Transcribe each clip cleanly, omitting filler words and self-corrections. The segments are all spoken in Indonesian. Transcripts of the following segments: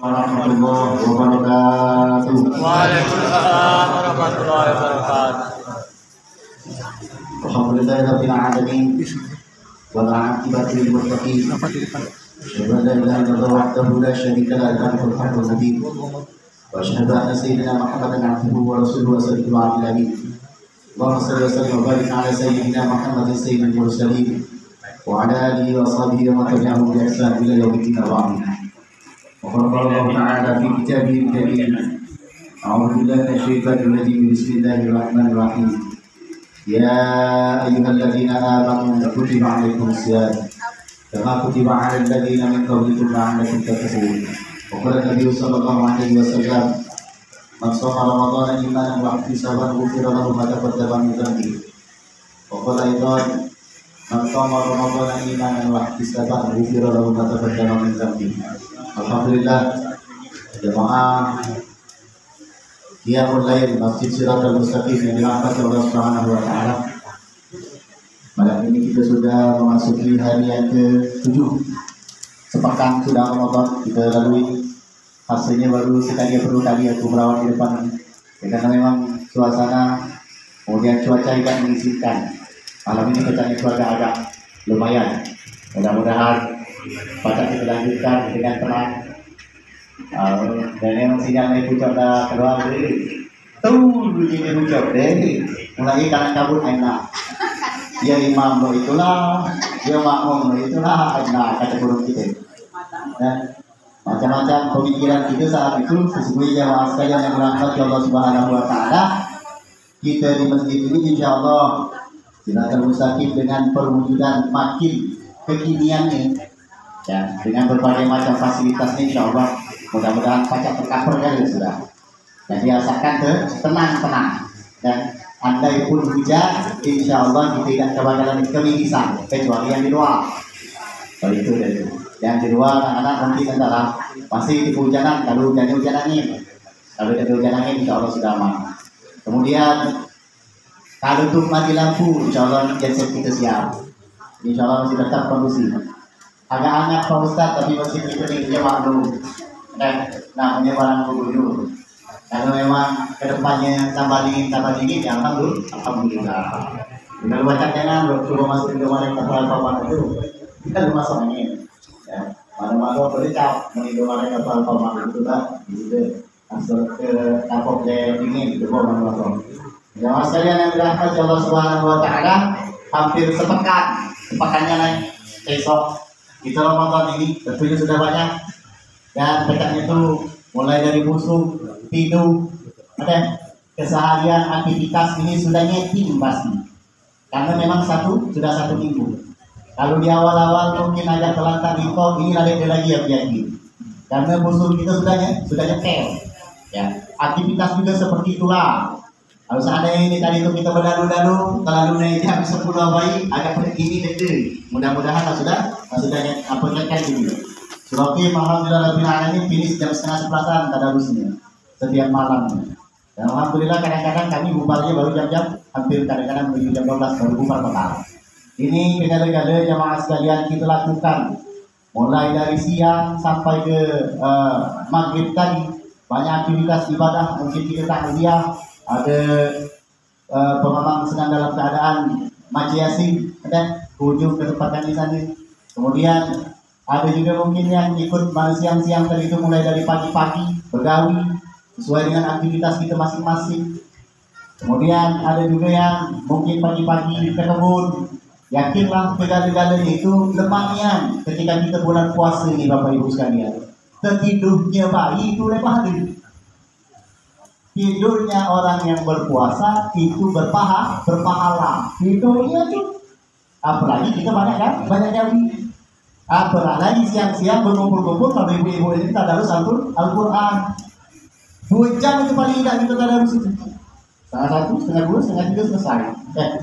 warahmatullahi wabarakatuh. Waalaikumsalam warahmatullahi wabarakatuh. Alhamdulillahirabbil alamin. Wal 'aqibatu lil muttaqin. Asyhadu an la ilaha illallah wahdahu la syarika lahu lahul mulku wa lahul hamdu. Wa asyhadu anna sayyidina Muhammadan 'abduhu wa rasuluhu wa sallallahu alaihi wa sallam. Allahumma shalli wa sallim wa barik ala sayyidina Muhammadin sayyidil mursalin wa ala alihi wa sahbihi wa man tabi'ahum bi ihsan ila yaumil qiyamah. وقال الله تعالى في كتابه الكريم أعوذ بالله من الشيطان الرجيم بسم الله الرحمن الرحيم يا أيها الذين آمنوا كتب عليكم الصيام كما كتب على الذين من قبلكم لعلكم تتقون وقال النبي صلى الله عليه وسلم من صام رمضان إيمانا واحتسابا غفر له ما تقدم من ذنبه وقال أيضا من صام رمضان إيمانا واحتسابا غفر له ما تقدم من ذنبه. Alhamdulillah, jemaah Qiyamul Lail Masjid Siratal Mustaqim yang dirahmati Allah Subhanahu wa taala. Malam ini kita sudah memasuki hari yang ke-7. Sepekan sudah Ramadan kita lalui. Hasilnya baru sekali perlu kali aku merawat di depan. Karena memang suasana kemudian cuaca tidak mengizinkan. Malam ini kita cuaca agak lumayan. Mudah-mudahan pada kita lanjutkan dengan tenang. Dan yang sinyalnya pucuk dah keluar dari bunyinya pucuk deh. Mulai karena kabut enak. Dia imam lo itulah, dia makmum lo itulah enak kata guru kita. Dan macam-macam pemikiran kita saat itu sesungguhnya jemaah sekalian yang berangkat ke Allah Subhanahu wa taala. Kita di masjid ini insyaallah Siratal Mustaqim dengan perwujudan makin kekiniannya. Ya, dengan berbagai macam fasilitas ini insyaallah mudah-mudahan pacak tercover kali sudah. Dan biasakan tenang-tenang dan andai pun hujan insyaallah kita tidak kebakaran keminisan kecuali yang di luar. Kalau itu dari yang di luar anak-anak nanti antara masih di hujanan kalau hujan angin. Kalau ada hujan angin insyaallah sudah aman. Kemudian kalau tuh mati lampu insyaallah genset kita siap. Insyaallah masih tetap kondusif. Agak hangat Pak Ustaz tapi masih diberi dia maklum dan namanya barang gubernur. Kalau memang kedepannya tambah dingin ya alhamdulillah. Dengan banyak jangan coba masuk ke mana kapal itu kita masuk angin. Ya, malam-malam boleh cap mengindomari kapal itu dah gitu masuk ke kapok jaya dingin itu malam-malam. Jamaah sekalian yang dirahmati Allah Subhanahu wa taala, hampir sepekannya naik besok kita Ramadan ini tentunya sudah banyak dan pekannya itu mulai dari musuh, tidur, keseharian aktivitas ini sudah nyeting pasti karena memang sudah satu minggu. Kalau di awal-awal mungkin agak terlantar di kok ini ada lagi yang yakin karena musuh kita sudah nyetel ya aktivitas juga seperti itulah. Kalau seandainya ini tadi itu kita berlalu-lalu terlalu naik jam 10 bayi agak begini deh. Mudah-mudahan sudah aplikasikan ini. Seroki alhamdulillah lebih alamin finish jam 10:30 tadarusnya setiap malam. Dan alhamdulillah kadang-kadang kami bubarnya baru jam-jam hampir kadang-kadang menuju jam 12 baru bubar total. Ini gada-gada jamaah sekalian kita lakukan mulai dari siang sampai ke maghrib tadi banyak aktivitas ibadah mungkin kita takziah. Ada pemamang sedang dalam keadaan maji yasin, ada hujung ke tempat kami sana. Kemudian ada juga mungkin yang ikut siang-siang tadi itu mulai dari pagi-pagi bergawi sesuai dengan aktivitas kita masing-masing. Kemudian ada juga yang mungkin pagi-pagi ke kebun. Yakinlah segala-galanya itu lemahnya ketika kita bulan puasa ini Bapak Ibu sekalian. Tertidurnya bayi itu lebih tidurnya orang yang berpuasa itu berpahala. Tidurnya tuh apalagi kita banyak jam. Apalagi siang-siang berkumpul-kumpul kalau ibu-ibu ini tadarus Al-Quran. 2 jam itu paling tidak kita tadarus itu. Setengah 1, setengah 2, setengah 3 selesai.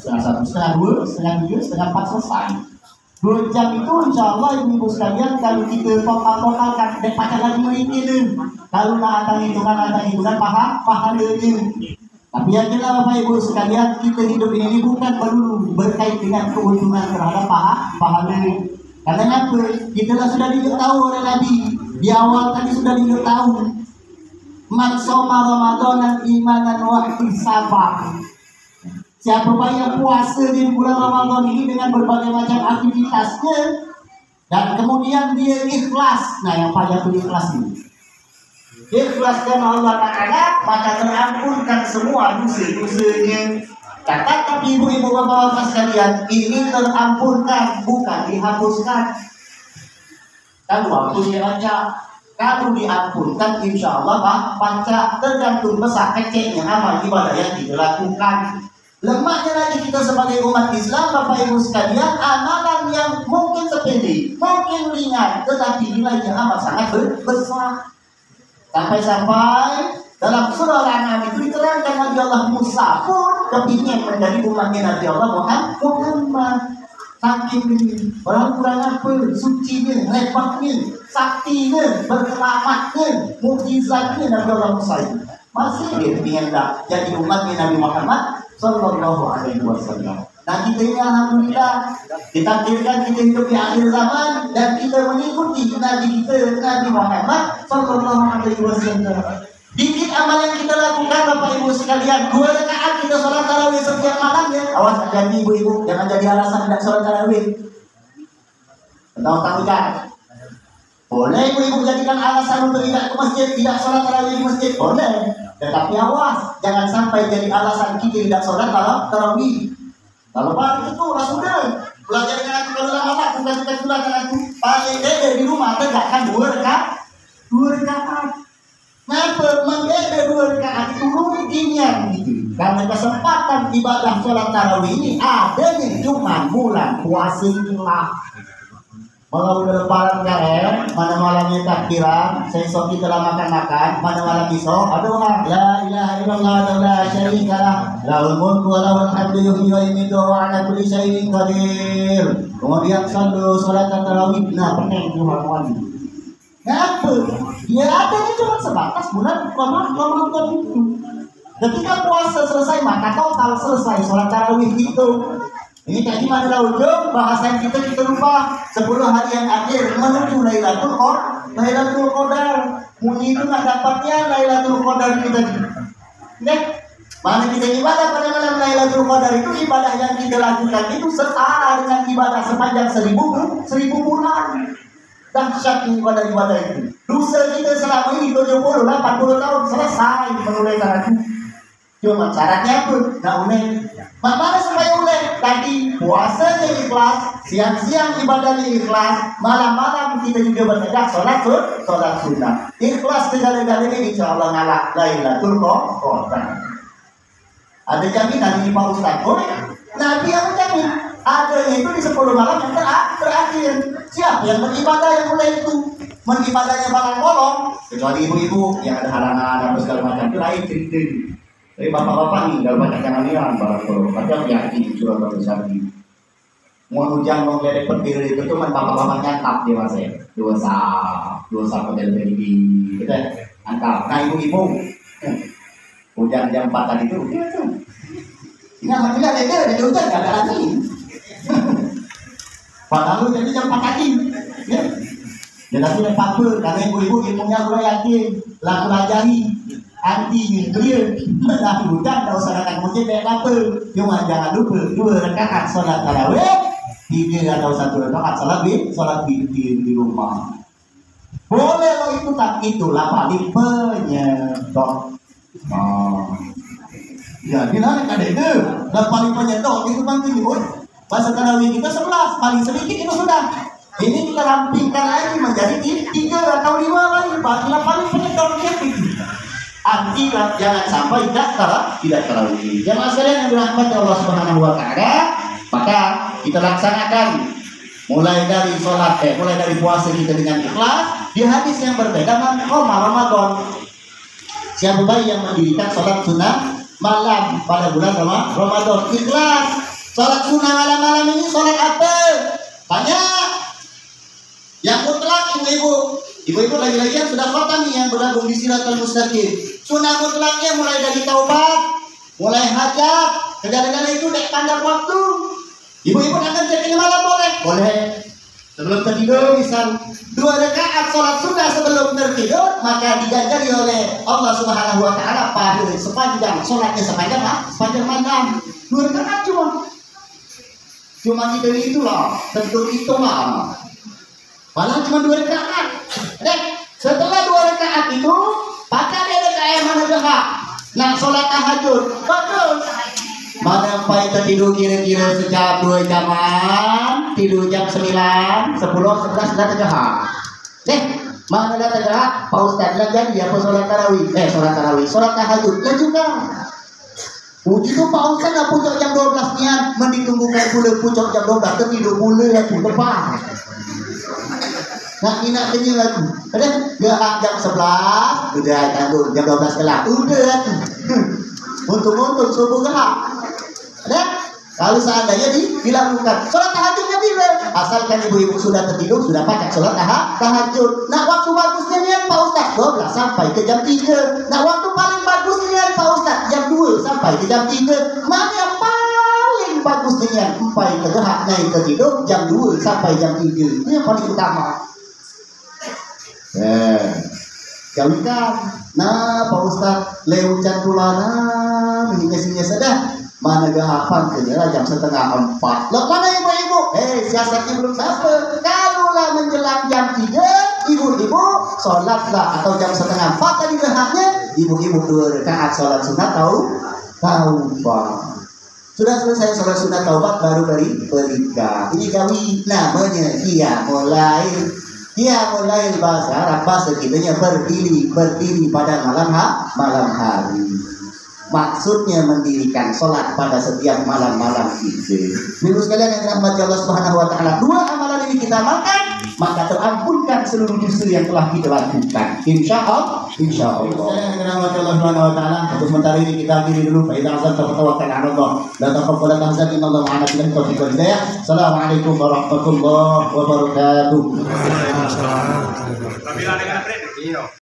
Setengah 1, setengah 2, setengah 3, setengah 4 selesai. 2 jam itu insya Allah ibu-ibu sekalian kalau kita total-totalkan dan pacar lagi mengikuti kalau ada hitungan pahalanya. Tapi yakinlah Bapak Ibu sekalian kita hidup ini bukan perlu berkait dengan keuntungan terhadap pahala. Karena apa? Kita sudah diketahui oleh Nabi Di awal tadi sudah diketahui. Man shoma Ramadanan imanan wa ihtisaban. Siapa yang puasa di bulan Ramadan ini dengan berbagai macam aktivitasnya dan kemudian dia ikhlas. Nah, yang payah itu ikhlas ini. Ikhlas karena Allah Ta'ala, maka terampunkan semua dosa-dosanya. Tapi ibu-ibu bapak-bapak sekalian, ini terampunkan, bukan dihapuskan. Kalau waktunya baca, kalau diampunkan, insya Allah baca tergantung besar kecilnya amal ibadah yang kita lakukan. Lemahnya lagi kita sebagai umat Islam, Bapak Ibu sekalian, amalan yang mungkin sepele, mungkin ringan, tetapi nilainya amat sangat besar. Sampai-sampai dalam surah Al-An'am itu diterangkan Nabi Allah Musa pun kepingin menjadi umatnya Nabi Allah Muhammad. Saking ini, orang kurang apa, sucinya, hebatnya, saktinya, berkeramatnya, mukjizatnya Nabi Allah Musa itu. Masih dia ingin jadi umatnya Nabi Muhammad Sallallahu Alaihi Wasallam. Nah, kita ini alhamdulillah ditakdirkan kita hidup di akhir zaman dan kita mengikuti Nabi kita Nabi Muhammad Sallallahu Alaihi Wasallam. Dikit amal yang kita lakukan Bapak Ibu sekalian, 2 rakaat kita sholat tarawih setiap malam ya. Awas hati-hati ibu-ibu, jangan jadi alasan tidak sholat tarawih. Tahu kan? Boleh ibu-ibu jadikan alasan untuk tidak ke masjid, tidak sholat tarawih di masjid, boleh. Tetapi awas, jangan sampai jadi alasan kita tidak sholat tarawih. Kalau balik itu sudah belajar dengan aku kalau lama bukan dengan aku paling di rumah tegakkan 2 rakaat. Kenapa menggede 2 rakaat itu mungkinnya gitu? Karena kesempatan ibadah sholat tarawih ini adanya cuma bulan puasa inilah. Kalau udah lebaran keren, mana malamnya takbiran, sesok kita lah makan, mana malam besok, aduh la ilaha illallah la syarika lah, lahul mulku wa lahul hamdu yuhyi wa yumiitu wa ala kulli syai'in qadir. Kemudian salat tarawih, nah pening Tuhan. Kenapa? Ya adanya cuma sebatas bulan Ramadan itu. Ketika puasa selesai maka total selesai sholat tarawih itu. Ini tadi mana ujung bahasan kita lupa 10 hari yang akhir menuju Lailatul Qadar. Mungkin itu nggak dapatnya Lailatul Qadar kita. Nek, mana kita ibadah pada malam Lailatul Qadar itu ibadah yang kita lakukan itu setara dengan ibadah sepanjang 1000 bulan. Dahsyat ibadah itu. Dosa kita selama ini 70, 80 tahun selesai menunaikan itu. Cuma syaratnya pun nggak unik. Mana supaya unik? Tadi puasanya ikhlas, siang-siang ibadahnya ikhlas, malam-malam kita juga bertegak sholat sunnah. Ikhlas segala-galanya insya Allah ngalah Lailatul Qadar. Ada jaminan ini Pak Ustaz? Nabi yang menjamin. Adanya itu di 10 malam yang terakhir. Siapa yang beribadah yang mulai itu? Menibadahnya barang bolong, kecuali ibu-ibu yang ada halangan atau segala macam itu lain cerita. Tapi bapak-bapak nih, kalau banyak jangan hilang barang bolong. Padahal yakin sudah besar ini. Mau hujan mau gede petir itu cuma bapak-bapak nyantap dia mas ya. Dosa model ini kita angkat. Nah ibu-ibu hujan jam 4 tadi itu ini alhamdulillah ada hujan nggak ada angin. Padahal jadi jam 4 pagi ya. Ya tapi tidak apa karena ibu-ibu ilmunya gue yakin laku rajari anti clear tapi hujan tak usah datang masjid kayak apa. Cuma jangan lupa 2 rakaat sholat tarawih, 3 atau 1 rakaat sholat di rumah. Boleh lo itu tak itulah paling penyedot. Ya bilang ada itu dan paling penyedot itu kan ibu. Bahasa tarawih kita 11 paling sedikit itu sudah. Ini kita rampingkan lagi menjadi 3 atau 5 lagi. Paling penyedot itu. Anti jangan sampai tidak tarawih. Jemaah sekalian yang dirahmati Allah Subhanahu wa taala, maka kita laksanakan mulai dari sholat, mulai dari puasa kita dengan ikhlas. Di hadis yang berbeda Ramadan. Siapa bayi yang mendirikan sholat sunnah malam pada bulan Ramadan ikhlas. Sholat sunnah malam-malam ini sholat apa? Banyak. Yang mutlak ibu-ibu lagi-lagi yang sudah khatam nih yang bergabung di Siratal Mustaqim. Sunnah mutlaknya mulai dari taubat, mulai hajat, segala-galanya itu dek pandang waktu. Ibu-ibu akan jadi malam boleh. Sebelum tertidur misal 2 rakaat sholat sunnah sebelum tertidur, maka diganjari oleh Allah Subhanahu wa taala pahala sepanjang sholatnya sepanjang malam. 2 rakaat cuma kita itulah tentu itu mah. Padahal cuma 2 rakaat. Setelah 2 rakaat itu, pakai rakaat yang mana dah? Nak sholat tahajud, bagus. Mana sampai tertidur kira-kira sejam 2 jaman, tidur jam 9, 10, 11 dah terjahak. Mana dah terjahak? Pak Ustaz lah jadi apa sholat tarawih? Sholat tahajud lah juga. Puji tu Pak Ustaz nak pucuk jam 12 nian, menditunggukan pula pucuk jam 12 tertidur pula aku lepas. Nak kenyang aku. Ada gerak jam 11, udah tanggung jam 12 kelak. Udah aku. Untung subuh gerak. Ada? Kalau seandainya dilakukan sholat tahajudnya bila? Asalkan ibu-ibu sudah tertidur, sudah pacak sholat tahajud. Nak waktu bagusnya niat Pak Ustaz 12 sampai ke jam 3. Nak waktu paling bagusnya niat Pak Ustaz jam 2 sampai ke jam 3. Mana yang paling bagusnya niat sampai ke gerak naik ke tidur jam 2 sampai jam 3. Itu yang paling utama. Jauhkan. Nah Pak Ustaz leucan pulana mengikasinya sedang. Mana gahapan kira jam 3:30. Loh mana ibu-ibu? Siasatnya belum sampai. Kalaulah menjelang jam 3, ibu-ibu sholatlah atau jam 3:30 tadi gahaknya, ibu-ibu 2 rakaat sholat sunat taubat. Sudah selesai sholat sunat taubat baru beribadah. Ini kami namanya dia mulai bahasa Arab bahasa kitanya berdiri pada malam hari. Maksudnya mendirikan sholat pada setiap malam itu. Ibu sekalian yang dirahmati Allah Subhanahu wa taala, 2 amalan ini kita makan, maka terampunkan seluruh dosa yang telah kita lakukan. Insyaallah. Ibu sekalian yang dirahmati Allah Subhanahu wa taala, untuk sementara ini kita akhiri dulu. Fa idza azalta fatawakkal 'ala Allah. La taqabbal tahzan innallaha ma'ana billahi taufiq wal hidayah. Assalamualaikum warahmatullahi wabarakatuh.